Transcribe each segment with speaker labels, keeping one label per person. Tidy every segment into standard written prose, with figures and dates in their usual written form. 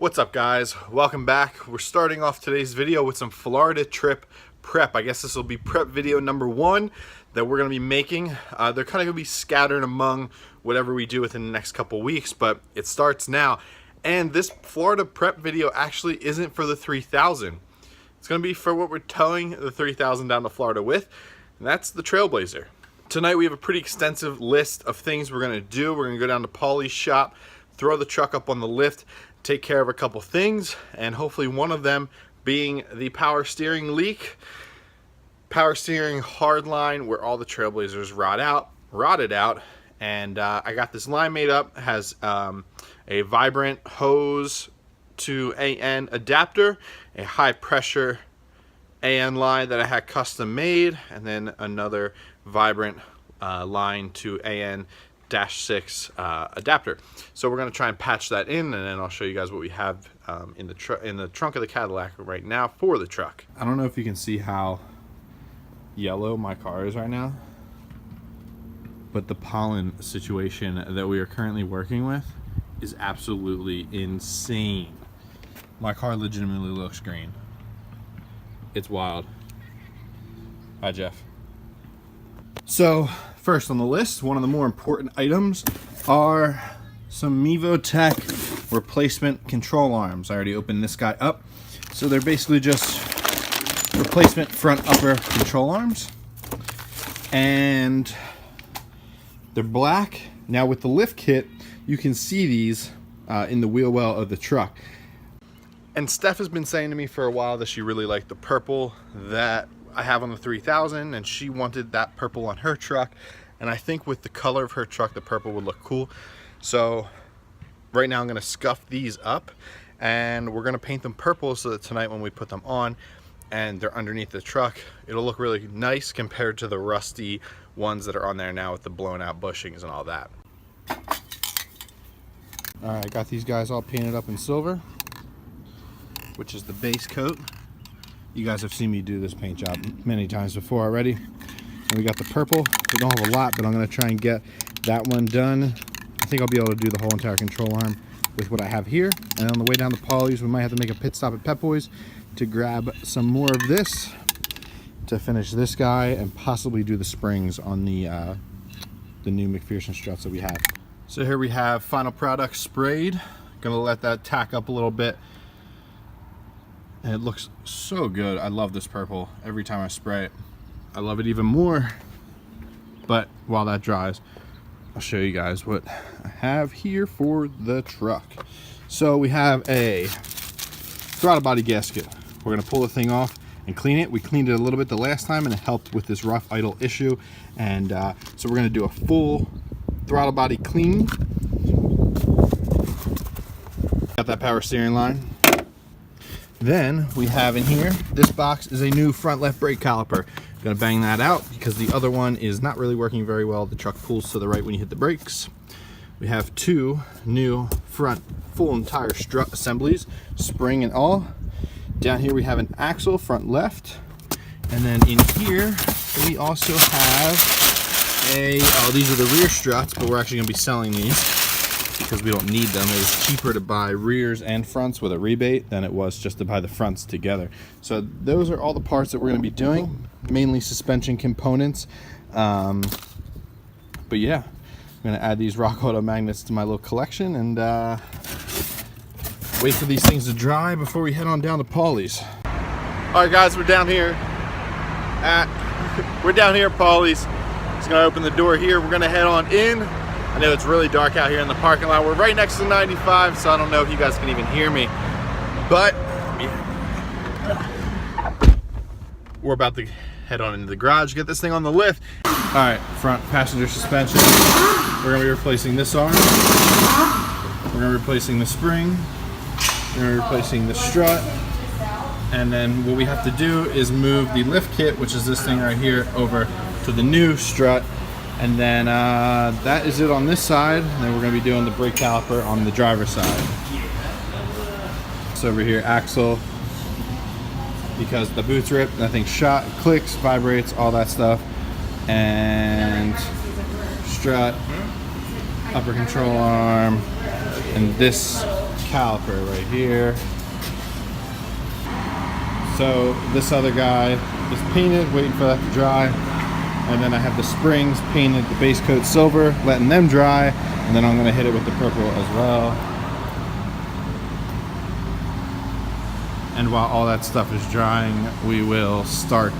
Speaker 1: What's up, guys? Welcome back. We're starting off today's video with some Florida trip prep. I guess this will be prep video number 1 that we're going to be making. They're kind of going to be scattered among whatever we do within the next couple weeks, but it starts now. And this Florida prep video actually isn't for the 3000. It's going to be for what we're towing the 3000 down to Florida with, and that's the Trailblazer. Tonight we have a pretty extensive list of things we're going to do. We're going to go down to Paulie's shop, throw the truck up on the lift, take care of a couple things, and hopefully one of them being the power steering leak. Power steering hard line where all the Trailblazers rotted out, and I got this line made up. It has a vibrant hose to AN adapter, a high pressure AN line that I had custom made, and then another vibrant line to AN-6 adapter. So we're going to try and patch that in, and then I'll show you guys what we have in the trunk of the Cadillac right now for the truck. I don't know if you can see how yellow my car is right now, but the pollen situation that we are currently working with is absolutely insane. My car legitimately looks green. It's wild. Hi, Jeff. So first on the list, one of the more important items are some Mevotech replacement control arms. I already opened this guy up. So they're basically just replacement front upper control arms, and they're black. Now with the lift kit, you can see these in the wheel well of the truck. And Steph has been saying to me for a while that she really liked the purple that I have on the 3000, and she wanted that purple on her truck. And I think with the color of her truck, the purple would look cool. So right now I'm going to scuff these up, and we're going to paint them purple so that tonight when we put them on and they're underneath the truck, it'll look really nice compared to the rusty ones that are on there now with the blown out bushings and all that. All right, got these guys all painted up in silver, which is the base coat. You guys have seen me do this paint job many times before already. And we got the purple. We don't have a lot, but I'm going to try and get that one done. I think I'll be able to do the whole entire control arm with what I have here. And on the way down to Paulie's, we might have to make a pit stop at Pep Boys to grab some more of this to finish this guy and possibly do the springs on the new McPherson struts that we have. So here we have final product sprayed. Gonna let that tack up a little bit. And it looks so good. I love this purple every time I spray it. I love it even more. But while that dries, I'll show you guys what I have here for the truck. So we have a throttle body gasket. We're gonna pull the thing off and clean it. We cleaned it a little bit the last time, and it helped with this rough idle issue. And so we're gonna do a full throttle body clean. Got that power steering line. Then we have in here, this box is a new front left brake caliper. Gonna bang that out because the other one is not really working very well. The truck pulls to the right when you hit the brakes. We have 2 new front full entire strut assemblies, spring and all. Down here we have an axle, front left. And then in here, we also have these are the rear struts, but we're actually gonna be selling these because we don't need them. It was cheaper to buy rears and fronts with a rebate than it was just to buy the fronts together. So those are all the parts that we're going to be doing, mainly suspension components. But yeah, I'm going to add these Rock Auto magnets to my little collection and wait for these things to dry before we head on down to Paulie's. All right, guys, we're down here at Paulie's. Just going to open the door here. We're going to head on in. I know it's really dark out here in the parking lot. We're right next to 95, so I don't know if you guys can even hear me. But we're about to head on into the garage, get this thing on the lift. All right, front passenger suspension. We're gonna be replacing this arm. We're gonna be replacing the spring. We're gonna be replacing the strut. And then what we have to do is move the lift kit, which is this thing right here, over to the new strut. And then that is it on this side. And then we're going to be doing the brake caliper on the driver's side. So over here, axle, because the boot's ripped, nothing shot, clicks, vibrates, all that stuff. And strut, upper control arm, and this caliper right here. So this other guy is painted, waiting for that to dry. And then I have the springs painted the base coat silver, letting them dry. And then I'm gonna hit it with the purple as well. And while all that stuff is drying, we will start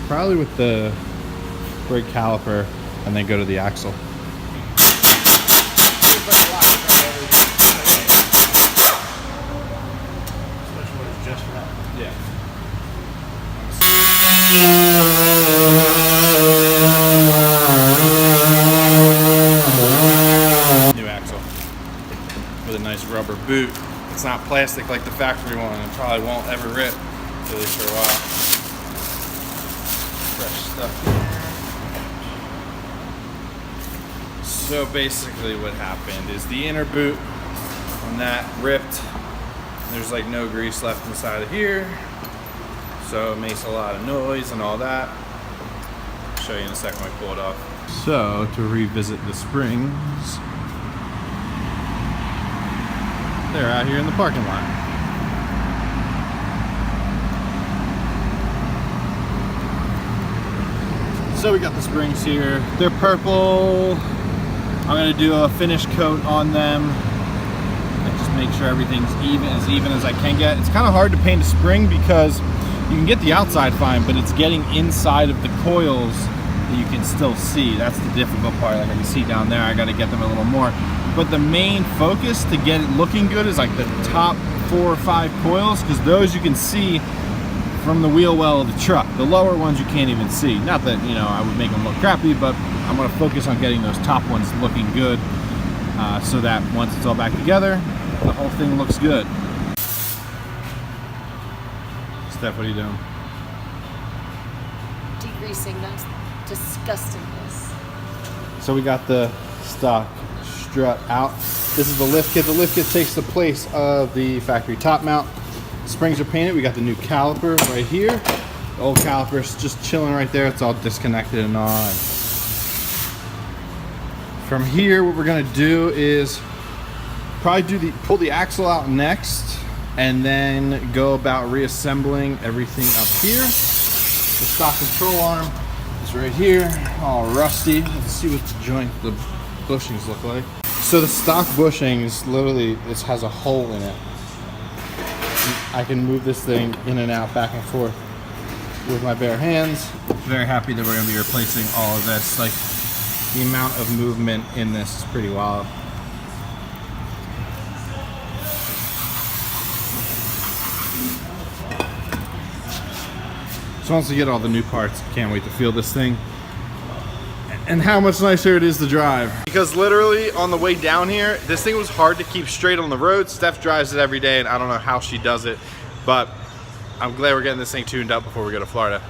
Speaker 1: probably with the brake caliper and then go to the axle. Yeah. New axle with a nice rubber boot. It's not plastic like the factory one, and probably won't ever rip, at least for a while. Fresh stuff. So basically what happened is the inner boot on that ripped. There's like no grease left inside of here, so it makes a lot of noise and all that. I'll show you in a second when I pull it off. So to revisit the springs, they're out here in the parking lot. So we got the springs here. They're purple. I'm gonna do a finish coat on them. Make sure everything's as even as I can get. It's kind of hard to paint a spring because you can get the outside fine, but it's getting inside of the coils that you can still see. That's the difficult part. Like I can see down there, I got to get them a little more. But the main focus to get it looking good is like the top 4 or 5 coils, because those you can see from the wheel well of the truck. The lower ones you can't even see. Not that, you know, I would make them look crappy, but I'm going to focus on getting those top ones looking good, so that once it's all back together, the whole thing looks good. Steph, what are you doing?
Speaker 2: Degreasing those disgustingness.
Speaker 1: So we got the stock strut out. This is the lift kit. The lift kit takes the place of the factory top mount. Springs are painted. We got the new caliper right here. The old caliper's just chilling right there. It's all disconnected and all. From here, what we're gonna do is probably pull the axle out next, and then go about reassembling everything up here. The stock control arm is right here, all rusty. Let's see what the bushings look like. So the stock bushings, literally, this has a hole in it. I can move this thing in and out, back and forth with my bare hands. Very happy that we're gonna be replacing all of this. Like, the amount of movement in this is pretty wild. So once we get all the new parts, can't wait to feel this thing. And how much nicer it is to drive. Because literally on the way down here, this thing was hard to keep straight on the road. Steph drives it every day, and I don't know how she does it, but I'm glad we're getting this thing tuned up before we go to Florida.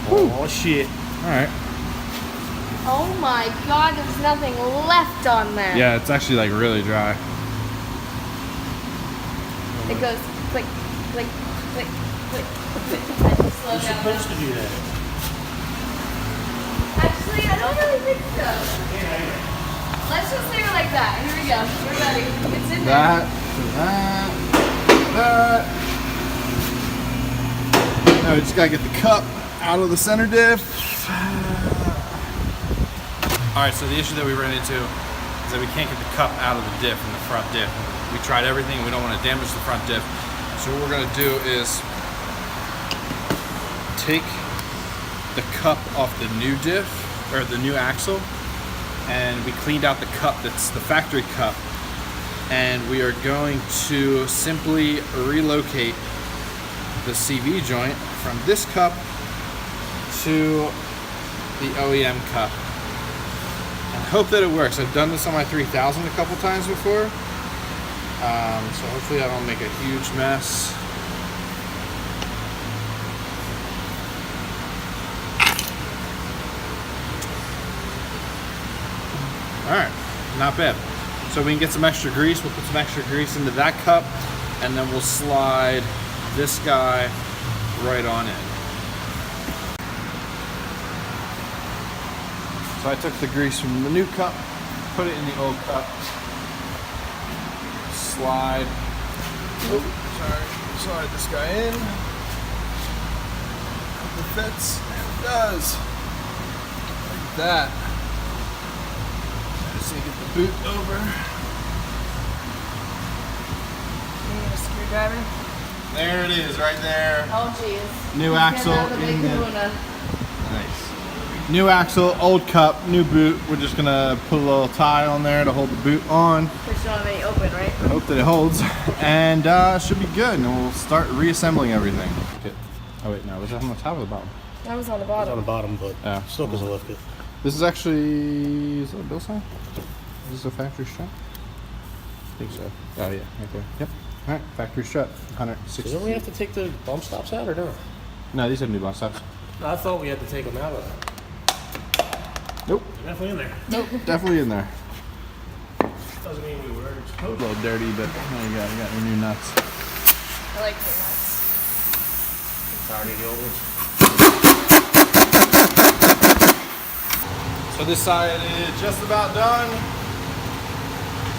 Speaker 1: Oh shit. All right.
Speaker 2: Oh my God, there's nothing left on there.
Speaker 1: Yeah, it's actually like really dry.
Speaker 2: It goes click, click, click, click.
Speaker 3: You're supposed to do that.
Speaker 2: Actually, I don't really think so. Let's just leave it like that. Here we go. We're ready. It's in there.
Speaker 1: That. Now we just gotta get the cup out of the center diff. Alright, so the issue that we ran into is that we can't get the cup out of the diff in the front diff. We tried everything, we don't want to damage the front diff. So what we're gonna do is take the cup off the new diff, or the new axle, and we cleaned out the cup that's the factory cup, and we are going to simply relocate the CV joint from this cup to the OEM cup and hope that it works. I've done this on my 3000 a couple times before, so hopefully I don't make a huge mess. Alright, not bad. So we can get some extra grease. We'll put some extra grease into that cup, and then we'll slide this guy right on in. So I took the grease from the new cup, put it in the old cup. slide. Oh, sorry. Slide this guy in. Hope it fits. And it does. Like that. I just need to get the boot over.
Speaker 2: You need a screwdriver?
Speaker 1: There it is, right there.
Speaker 2: Oh, jeez.
Speaker 1: New axle
Speaker 2: Get out of the big
Speaker 1: in the-
Speaker 2: kahuna.
Speaker 1: Nice. New axle, old cup, new boot. We're just gonna put a little tie on there to hold the boot on.
Speaker 2: Push it on and open, right?
Speaker 1: I hope that it holds, and should be good. And we'll start reassembling everything. Okay. Oh wait, no, was that on the top or the bottom?
Speaker 2: That was on the
Speaker 3: It's on the
Speaker 2: bottom.
Speaker 3: bottom, but
Speaker 1: Yeah.
Speaker 3: still doesn't lift it.
Speaker 1: This is actually, is that a bill sign? Is this a factory strut? I think so. Oh yeah, right there. Yep. All right, factory strut, 160.
Speaker 3: So don't we have to take the bump stops out or no?
Speaker 1: No, these have new bump stops.
Speaker 3: I thought we had to take them out of that.
Speaker 1: Nope.
Speaker 3: They're definitely in there.
Speaker 1: Nope. Definitely in there.
Speaker 3: Doesn't mean we were
Speaker 1: A
Speaker 3: supposed
Speaker 1: little dirty, but there you go. You got your new nuts.
Speaker 2: I like the nuts.
Speaker 3: to. Tired of the old ones.
Speaker 1: So this side is just about done.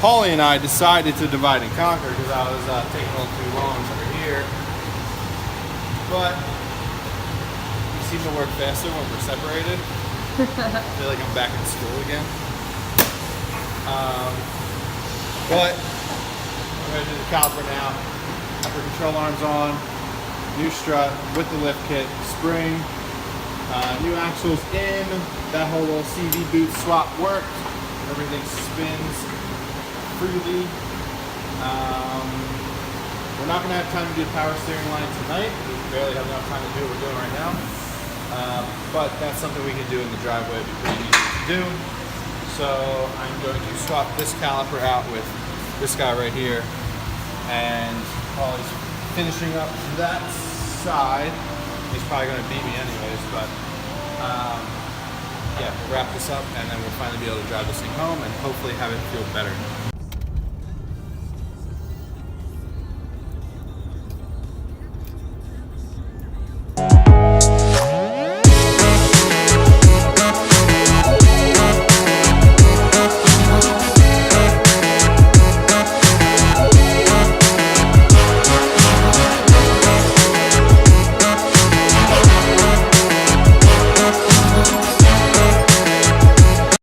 Speaker 1: Paulie and I decided to divide and conquer because I was taking a little too long over here. But we seem to work faster when we're separated. I feel like I'm back in school again. But I'm going to do the caliper now. Upper control arms on. New strut with the lift kit. Spring. New axles in. That whole little CV boot swap worked. Everything spins freely. We're not going to have time to do the power steering line tonight. We barely have enough time to do what we're doing right now. But that's something we can do in the driveway. It'd be pretty easy to do. So I'm going to swap this caliper out with this guy right here. And while he's finishing up that side, he's probably going to beat me anyways, but yeah, we'll wrap this up and then we'll finally be able to drive this thing home and hopefully have it feel better.